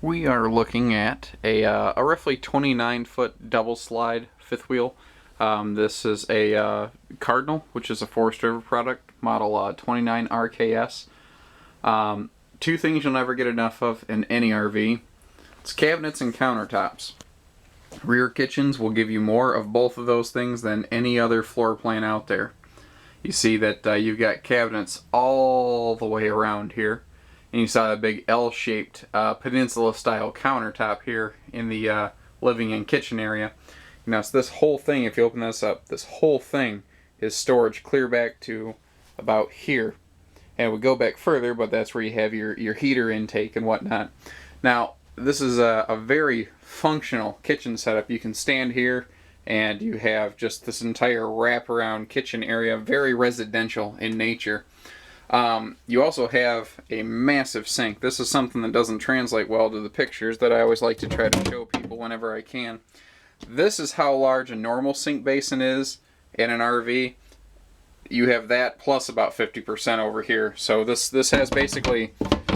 We are looking at a roughly 29-foot double slide fifth wheel. This is a Cardinal, which is a Forest River product, model 29 RKS. Two things you'll never get enough of in any RV. It's cabinets and countertops. Rear kitchens will give you more of both of those things than any other floor plan out there. You see that you've got cabinets all the way around here. And you saw a big L-shaped peninsula-style countertop here in the living and kitchen area. Now, so this whole thing, if you open this up, this whole thing is storage clear back to about here. And we go back further, but that's where you have your heater intake and whatnot. Now, this is a very functional kitchen setup. You can stand here and you have just this entire wraparound kitchen area, very residential in nature. You also have a massive sink. This is something that doesn't translate well to the pictures that I always like to try to show people whenever I can. This is how large a normal sink basin is in an RV. You have that plus about 50% over here. So this has basically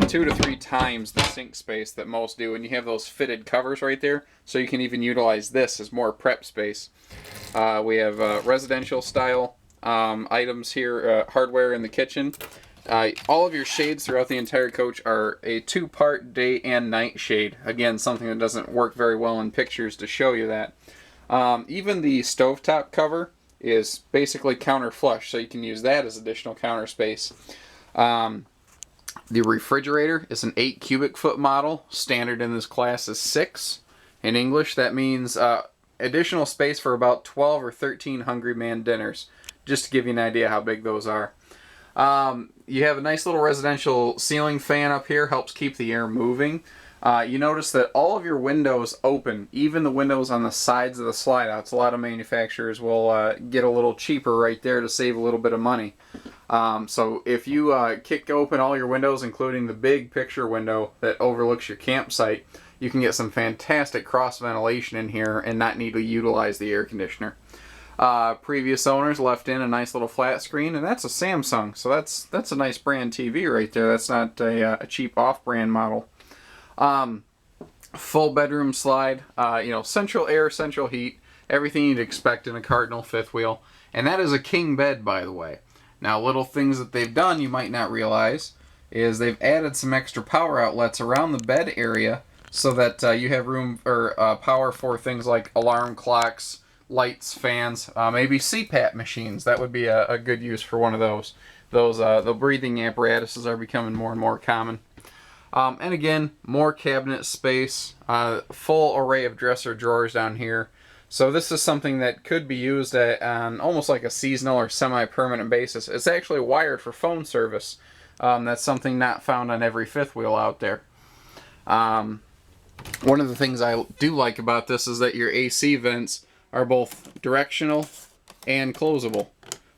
2 to 3 times the sink space that most do. And you have those fitted covers right there. So you can even utilize this as more prep space. We have residential style items here, hardware in the kitchen. All of your shades throughout the entire coach are a 2-part day and night shade. Again, something that doesn't work very well in pictures to show you that. Even the stovetop cover is basically counter flush, so you can use that as additional counter space. The refrigerator is an 8 cubic foot model. Standard in this class is 6. In English, that means additional space for about 12 or 13 Hungry Man dinners, just to give you an idea how big those are. You have a nice little residential ceiling fan up here, helps keep the air moving. You notice that all of your windows open, even the windows on the sides of the slide outs. A lot of manufacturers will get a little cheaper right there to save a little bit of money. So if you kick open all your windows, including the big picture window that overlooks your campsite, you can get some fantastic cross ventilation in here and not need to utilize the air conditioner. Previous owners left in a nice little flat screen, and that's a Samsung, so that's a nice brand TV right there. That's not a cheap off-brand model. Full bedroom slide, central air, central heat, everything you'd expect in a Cardinal fifth wheel. And that is a king bed, by the way. Now, little things that they've done you might not realize is they've added some extra power outlets around the bed area so that you have room or power for things like alarm clocks, lights, fans, maybe CPAP machines. That would be a good use for one of those. The breathing apparatuses are becoming more and more common. And again, more cabinet space, full array of dresser drawers down here. So this is something that could be used on almost like a seasonal or semi-permanent basis. It's actually wired for phone service. That's something not found on every fifth wheel out there. One of the things I do like about this is that your AC vents are both directional and closable.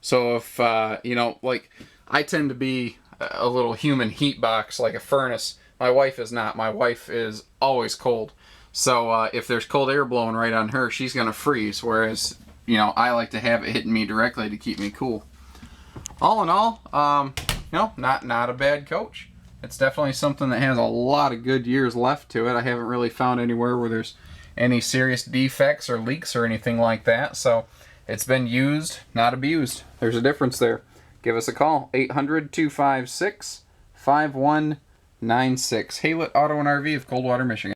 So if, like I tend to be a little human heat box, like a furnace. My wife is not. My wife is always cold. So if there's cold air blowing right on her, she's going to freeze. Whereas, I like to have it hitting me directly to keep me cool. All in all, not a bad coach. It's definitely something that has a lot of good years left to it. I haven't really found anywhere where there's any serious defects or leaks or anything like that. So it's been used, not abused. There's a difference there. Give us a call, 800-256-5196. Haylett Auto and RV of Coldwater, Michigan.